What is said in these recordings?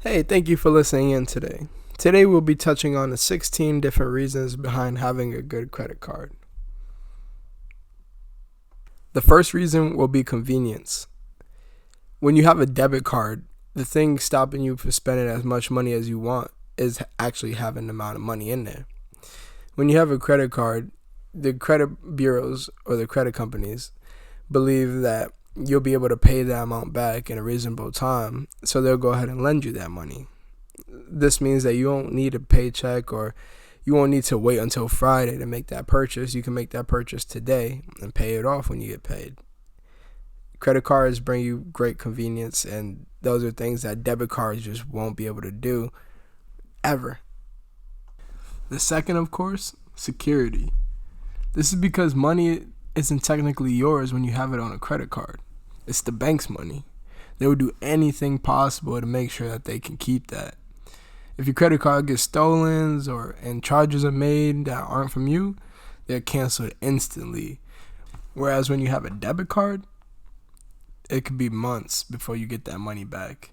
Hey, thank you for listening in today. Today we'll be touching on the 16 different reasons behind having a good credit card. The first reason will be convenience. When you have a debit card, the thing stopping you from spending as much money as you want is actually having the amount of money in there. When you have a credit card, the credit bureaus or the credit companies believe that you'll be able to pay that amount back in a reasonable time, so they'll go ahead and lend you that money. This means that you don't need a paycheck or you won't need to wait until Friday to make that purchase. You can make that purchase today and pay it off when you get paid. Credit cards bring you great convenience, and those are things that debit cards just won't be able to do ever. The second, of course, security. This is because money isn't technically yours when you have it on a credit card. It's the bank's money. They will do anything possible to make sure that they can keep that. If your credit card gets stolen and charges are made that aren't from you, they're canceled instantly. Whereas when you have a debit card, it could be months before you get that money back.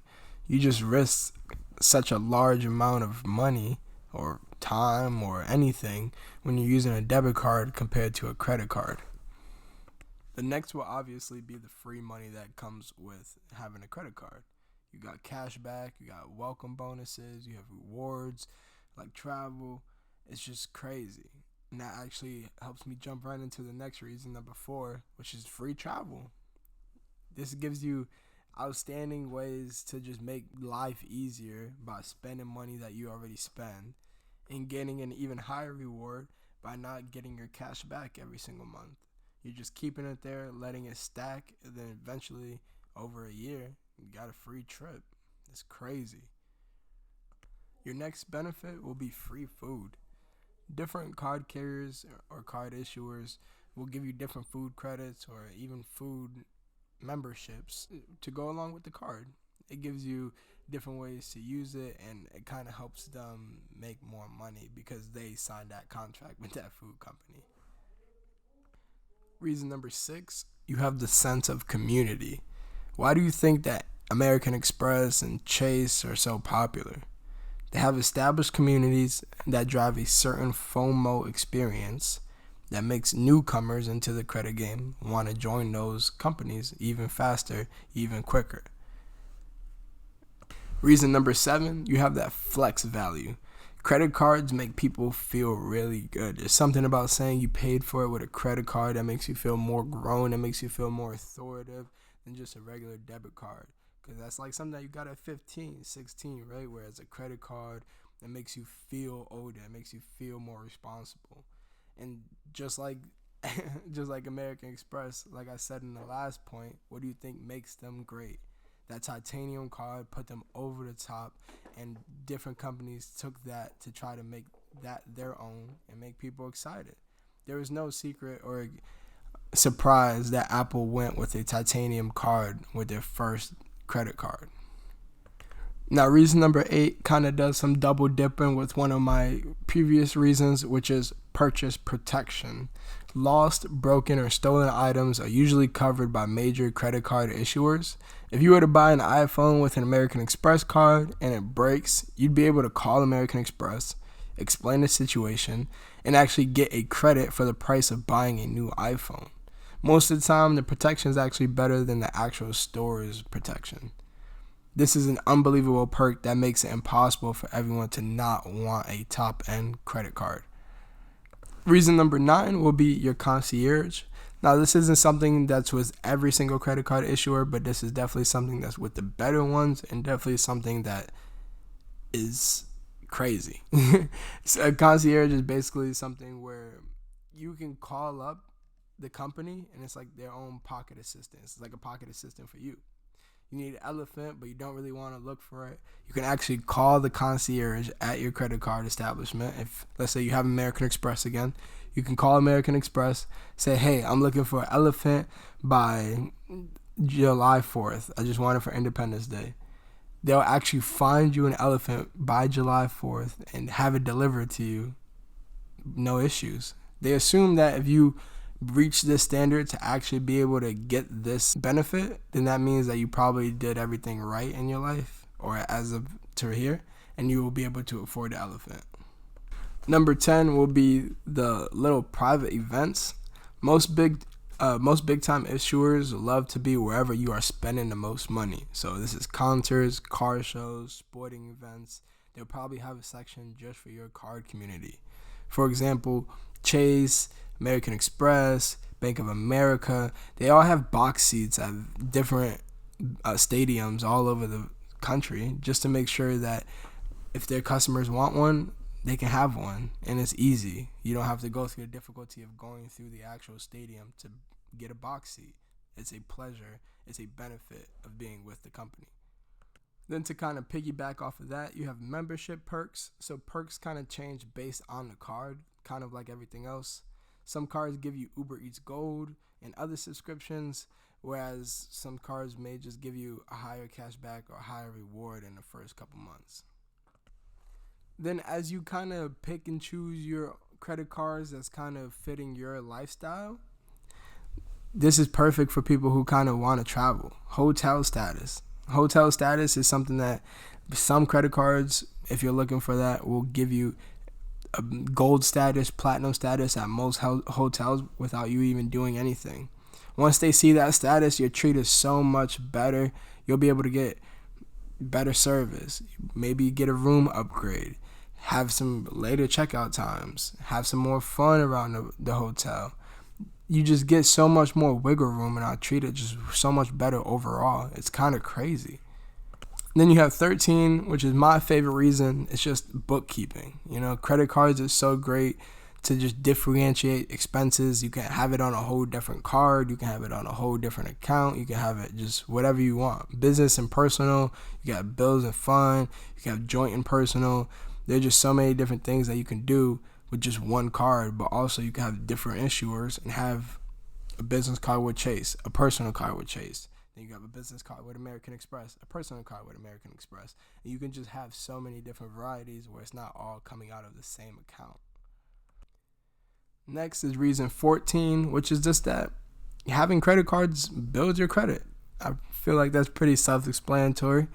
You just risk such a large amount of money or time or anything when you're using a debit card compared to a credit card. The next will obviously be the free money that comes with having a credit card. You got cash back, you got welcome bonuses, you have rewards like travel. It's just crazy. And that actually helps me jump right into the next reason, number 4, which is free travel. This gives you outstanding ways to just make life easier by spending money that you already spend and getting an even higher reward by not getting your cash back every single month. You're just keeping it there, letting it stack, and then eventually, over a year, you got a free trip. It's crazy. Your next benefit will be free food. Different card carriers or card issuers will give you different food credits or even food memberships to go along with the card. It gives you different ways to use it, and it kind of helps them make more money because they signed that contract with that food company. Reason number 6, you have the sense of community. Why do you think that American Express and Chase are so popular? They have established communities that drive a certain FOMO experience that makes newcomers into the credit game want to join those companies even faster, even quicker. Reason number 7, you have that flex value. Credit cards make people feel really good. There's something about saying you paid for it with a credit card that makes you feel more grown, that makes you feel more authoritative than just a regular debit card. Because that's like something that you got at 15, 16, right? Whereas a credit card, that makes you feel older, it makes you feel more responsible. And just like American Express, like I said in the last point, what do you think makes them great? That titanium card put them over the top, and different companies took that to try to make that their own and make people excited. There was no secret or surprise that Apple went with a titanium card with their first credit card. Now, reason number 8 kind of does some double dipping with one of my previous reasons, which is purchase protection. Lost, broken, or stolen items are usually covered by major credit card issuers. If you were to buy an iPhone with an American Express card and it breaks, you'd be able to call American Express, explain the situation, and actually get a credit for the price of buying a new iPhone. Most of the time, the protection is actually better than the actual store's protection. This is an unbelievable perk that makes it impossible for everyone to not want a top-end credit card. Reason number 9 will be your concierge. Now, this isn't something that's with every single credit card issuer, but this is definitely something that's with the better ones and definitely something that is crazy. So a concierge is basically something where you can call up the company and it's like their own pocket assistant. It's like a pocket assistant for you. You need an elephant, but you don't really want to look for it. You can actually call the concierge at your credit card establishment. If, let's say, you have American Express again, you can call American Express, say, hey, I'm looking for an elephant by July 4th. I just want it for Independence Day. They'll actually find you an elephant by July 4th and have it delivered to you. No issues. They assume that if you reach this standard to actually be able to get this benefit, then that means that you probably did everything right in your life, or as of enter here, and you will be able to afford the elephant. Number 10 will be the little private events. Most big time issuers love to be wherever you are spending the most money. So this is concerts, car shows, sporting events. They'll probably have a section just for your card community. For example, Chase, American Express, Bank of America, they all have box seats at different stadiums all over the country, just to make sure that if their customers want one, they can have one, and it's easy. You don't have to go through the difficulty of going through the actual stadium to get a box seat. It's a pleasure. It's a benefit of being with the company. Then to kind of piggyback off of that, you have membership perks. So perks kind of change based on the card, kind of like everything else. Some cards give you Uber Eats Gold and other subscriptions, whereas some cards may just give you a higher cashback or a higher reward in the first couple months. Then as you kind of pick and choose your credit cards that's kind of fitting your lifestyle, this is perfect for people who kind of want to travel. Hotel status. Hotel status is something that some credit cards, if you're looking for that, will give you a gold status, platinum status at most hotels without you even doing anything. Once they see that status, you're treated so much better. You'll be able to get better service, maybe get a room upgrade, have some later checkout times, have some more fun around the hotel. You just get so much more wiggle room and are treated just so much better overall. It's kind of crazy. Then you have 13, which is my favorite reason. It's just bookkeeping. Credit cards are so great to just differentiate expenses. You can have it on a whole different card. You can have it on a whole different account. You can have it just whatever you want. Business and personal. You got bills and fun. You can have joint and personal. There's just so many different things that you can do with just one card, but also you can have different issuers and have a business card with Chase, a personal card with Chase. Then you have a business card with American Express, a personal card with American Express. And you can just have so many different varieties where it's not all coming out of the same account. Next is reason 14, which is just that having credit cards builds your credit. I feel like that's pretty self-explanatory.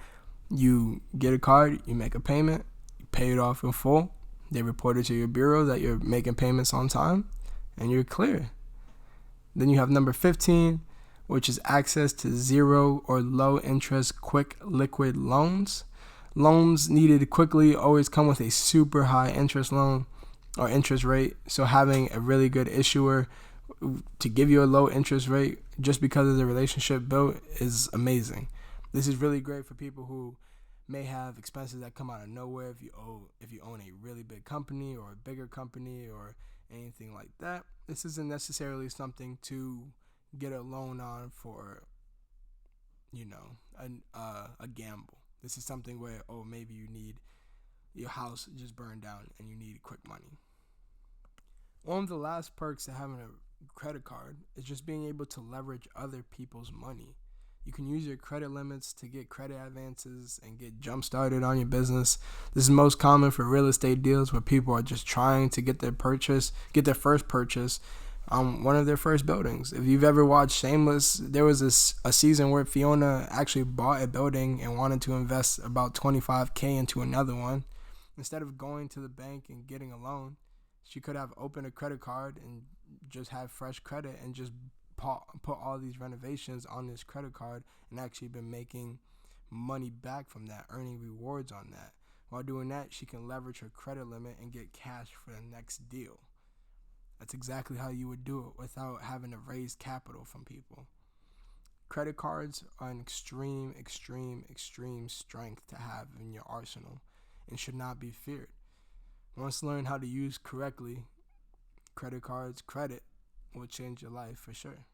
You get a card, you make a payment, you pay it off in full. They report it to your bureau that you're making payments on time, and you're clear. Then you have number 15, which is access to zero or low interest quick liquid loans. Loans needed quickly always come with a super high interest loan or interest rate. So having a really good issuer to give you a low interest rate just because of the relationship built is amazing. This is really great for people who may have expenses that come out of nowhere if you own a really big company or a bigger company or anything like that. This isn't necessarily something to get a loan on for, a gamble. This is something where, maybe you need your house just burned down and you need quick money. One of the last perks of having a credit card is just being able to leverage other people's money. You can use your credit limits to get credit advances and get jump started on your business. This is most common for real estate deals where people are just trying to get their first purchase on one of their first buildings. If you've ever watched Shameless, there was a season where Fiona actually bought a building and wanted to invest about $25,000 into another one. Instead of going to the bank and getting a loan, she could have opened a credit card and just have fresh credit and just put all these renovations on this credit card and actually been making money back from that, earning rewards on that. While doing that, she can leverage her credit limit and get cash for the next deal. That's exactly how you would do it without having to raise capital from people. Credit cards are an extreme strength to have in your arsenal and should not be feared. Once learned how to use correctly, credit will change your life for sure.